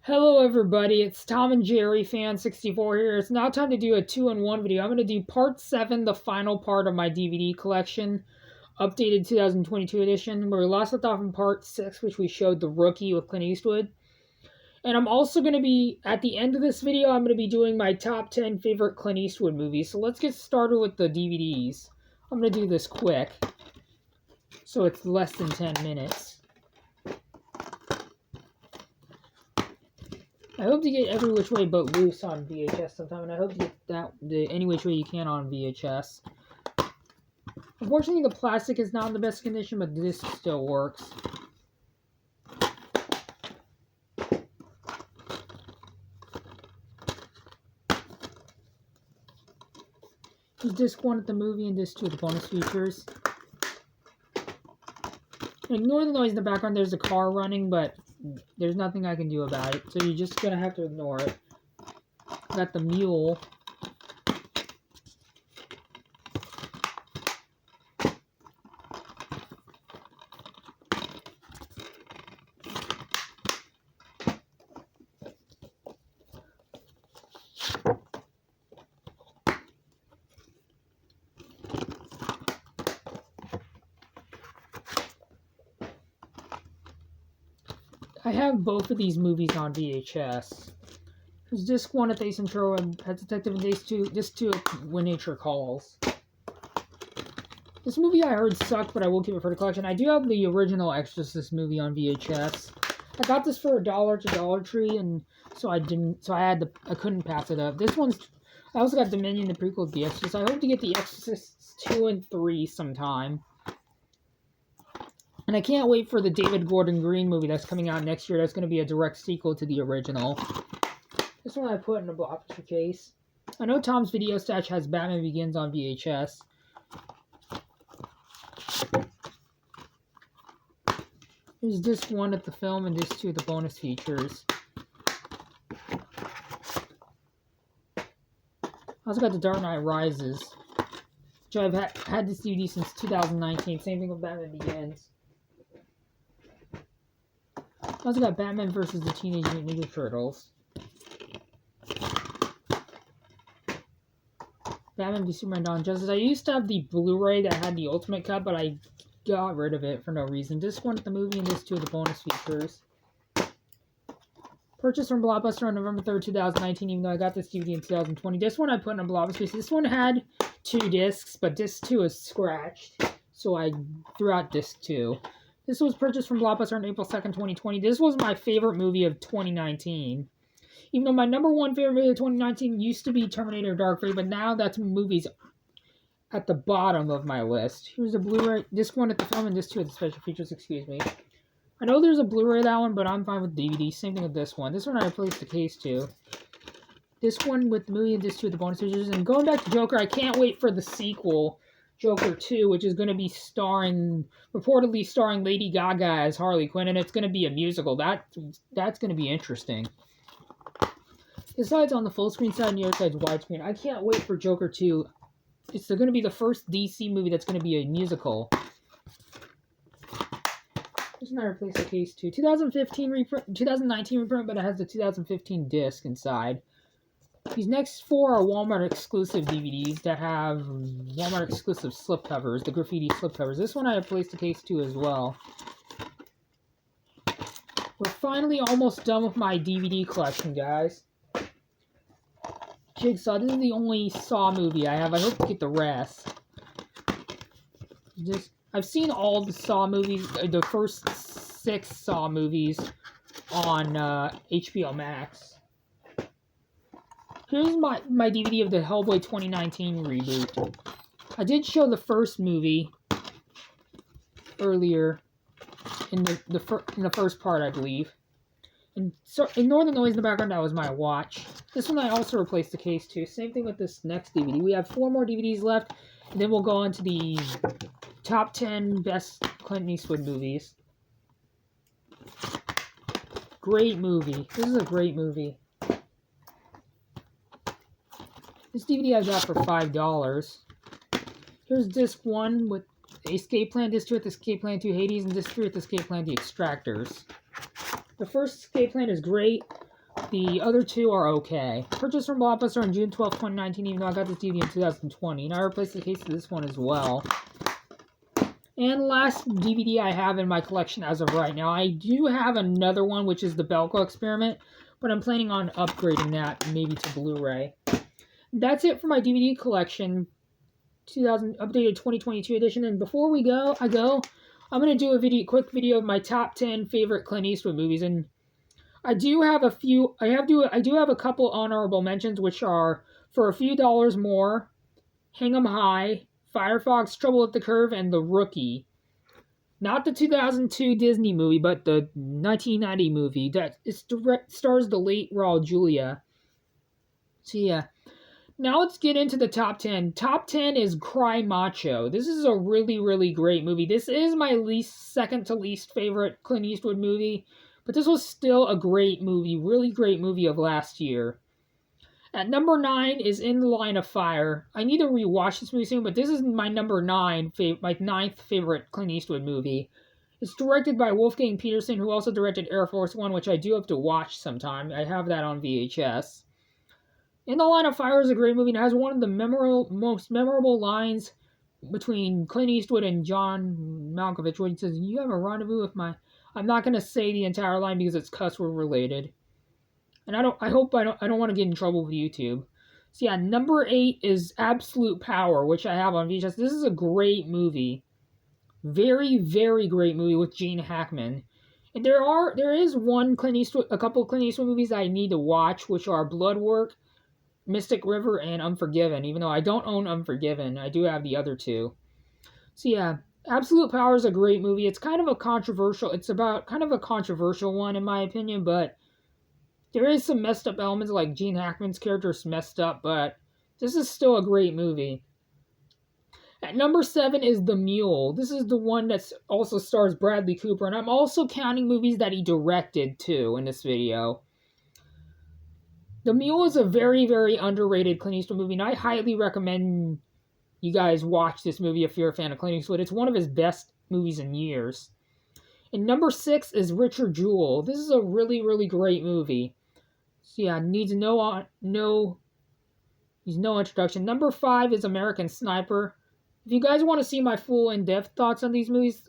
Hello everybody, it's Tom and Jerry Fan64 here. It's now time to do a 2-in-1 video. I'm going to do part 7, the final part of my DVD collection, updated 2022 edition, where we last left off in part 6, which we showed The Rookie with Clint Eastwood. And I'm also going to be, at the end of this video, I'm going to be doing my top 10 favorite Clint Eastwood movies. So let's get started with the DVDs. I'm going to do this quick, so it's less than 10 minutes. I hope to get Every Which Way But Loose on VHS sometime, and I hope to get that Any Which Way You Can on VHS. Unfortunately, the plastic is not in the best condition, but this still works. Disc 1 at the movie and Disc 2 at the bonus features. Ignore the noise in the background. There's a car running, but there's nothing I can do about it, so you're just gonna have to ignore it. Got the mule. I have both of these movies on VHS. There's Disc 1 at Ace Ventura and Pet Detective, and Disc 2 at When Nature Calls. This movie I heard sucked, but I will keep it for the collection. I do have the original Exorcist movie on VHS. I got this for $1 to Dollar Tree, and so I couldn't pass it up. I also got Dominion, the prequel to The Exorcist. I hope to get The Exorcists 2 and 3 sometime. And I can't wait for the David Gordon Green movie that's coming out next year. That's going to be a direct sequel to the original. This one I put in a blockbuster case. I know Tom's Video Stash has Batman Begins on VHS. There's Disc 1 at the film and Disc 2 at the bonus features. I also got The Dark Knight Rises, which I've had this DVD since 2019. Same thing with Batman Begins. I also got Batman vs. the Teenage Mutant Ninja Turtles. Batman v Superman Dawn of Justice. I used to have the Blu-ray that had the Ultimate Cut, but I got rid of it for no reason. Disc 1 at the movie and Disc 2 at the bonus features. Purchased from Blockbuster on November 3rd, 2019, even though I got this DVD in 2020. This one I put in a Blockbuster. This one had 2 discs, but Disc 2 is scratched, so I threw out Disc 2. This was purchased from Blockbuster on April 2nd, 2020. This was my favorite movie of 2019. Even though my number 1 favorite movie of 2019 used to be Terminator Dark Fate, but now that movie's at the bottom of my list. Here's a Blu-ray, Disc 1 at the film and Disc 2 at the special features, excuse me. I know there's a Blu-ray of that one, but I'm fine with DVD. Same thing with this one. This one I replaced the case to. Disc 1 with the movie and Disc 2 at the bonus features. And going back to Joker, I can't wait for the sequel, Joker 2, which is going to be reportedly starring Lady Gaga as Harley Quinn, and it's going to be a musical. That's going to be interesting. This side's on the full screen side and the other side's widescreen. I can't wait for Joker 2. It's going to be the first DC movie that's going to be a musical. This one I replaced the case to. 2019 reprint, but it has the 2015 disc inside. These next 4 are Walmart exclusive DVDs that have Walmart exclusive slipcovers, the graffiti slipcovers. This one I replaced the case to as well. We're finally almost done with my DVD collection, guys. Jigsaw. This is the only Saw movie I have. I hope to get the rest. I've seen all the Saw movies, the first 6 Saw movies on HBO Max. Here's my DVD of the Hellboy 2019 reboot. I did show the first movie earlier in the first part, I believe. And so, ignore the noise in the background. That was my watch. This one I also replaced the case to. Same thing with this next DVD. We have 4 more DVDs left, and then we'll go on to the top 10 best Clint Eastwood movies. Great movie. This is a great movie. This DVD I got for $5. Here's Disc 1 with Escape Plan, Disc 2 with Escape Plan 2 Hades, and Disc 3 with Escape Plan The Extractors. The first Escape Plan is great. The other two are okay. Purchased from Blockbuster on June 12, 2019, even though I got this DVD in 2020. And I replaced the case of this one as well. And last DVD I have in my collection as of right now. I do have another one, which is the Belko Experiment, but I'm planning on upgrading that maybe to Blu-ray. That's it for my DVD collection, updated 2022 edition. And before we go, I'm going to do a quick video of my top 10 favorite Clint Eastwood movies. And I do have a few. I do have a couple honorable mentions, which are For a Few Dollars More, Hang 'em High, Firefox, Trouble at the Curve, and The Rookie. Not the 2002 Disney movie, but the 1990 movie that stars the late Raul Julia. So yeah. Now let's get into the top 10. Top 10 is Cry Macho. This is a really, really great movie. This is my second to least favorite Clint Eastwood movie, but this was still a great movie, really great movie of last year. At number 9 is In the Line of Fire. I need to rewatch this movie soon, but this is my number 9, my 9th favorite Clint Eastwood movie. It's directed by Wolfgang Peterson, who also directed Air Force One, which I do have to watch sometime. I have that on VHS. In the Line of Fire is a great movie and has one of the most memorable lines between Clint Eastwood and John Malkovich, where he says, "You have a rendezvous with my..." I'm not going to say the entire line because it's cuss word related. And I don't want to get in trouble with YouTube. So yeah, number 8 is Absolute Power, which I have on VHS. This is a great movie. Very, very great movie with Gene Hackman. And there is a couple of Clint Eastwood movies I need to watch, which are Bloodwork, Mystic River, and Unforgiven. Even though I don't own Unforgiven, I do have the other two. So yeah, Absolute Power is a great movie. It's kind of a controversial one in my opinion, but there is some messed up elements, like Gene Hackman's character is messed up, but this is still a great movie. At number 7 is The Mule. This is the one that also stars Bradley Cooper, and I'm also counting movies that he directed too in this video. The Mule is a very, very underrated Clint Eastwood movie, and I highly recommend you guys watch this movie if you're a fan of Clint Eastwood. It's one of his best movies in years. And number 6 is Richard Jewell. This is a really, really great movie. So yeah, needs no introduction. Number 5 is American Sniper. If you guys want to see my full in-depth thoughts on these movies,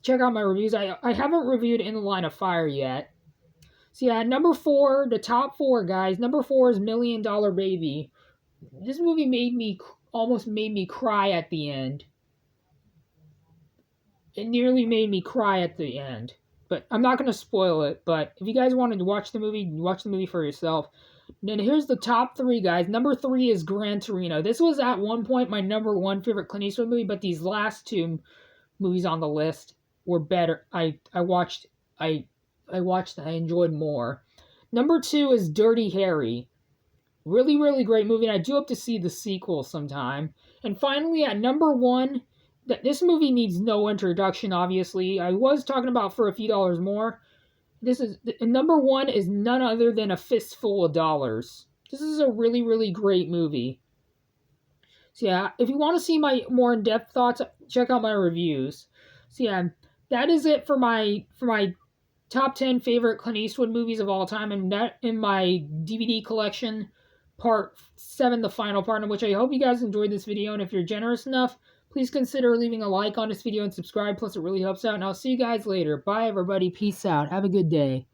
check out my reviews. I haven't reviewed In the Line of Fire yet. So yeah, number 4, the top 4, guys. Number 4 is $1 Million Baby. This movie almost made me cry at the end. It nearly made me cry at the end. But I'm not going to spoil it. But if you guys wanted to watch the movie for yourself. Then here's the top 3, guys. Number 3 is Gran Torino. This was at one point my number 1 favorite Clint Eastwood movie, but these last 2 movies on the list were better. I enjoyed more. Number 2 is Dirty Harry. Really, really great movie, and I do hope to see the sequel sometime. And finally, at number 1, this movie needs no introduction, obviously. I was talking about For a Few Dollars More. Number 1 is none other than A Fistful of Dollars. This is a really, really great movie. So yeah, if you want to see my more in-depth thoughts, check out my reviews. So yeah, that is it for my top 10 favorite Clint Eastwood movies of all time, and that in my DVD collection, part 7, the final part, in which I hope you guys enjoyed this video, and if you're generous enough, please consider leaving a like on this video and subscribe, plus it really helps out, and I'll see you guys later. Bye, everybody. Peace out. Have a good day.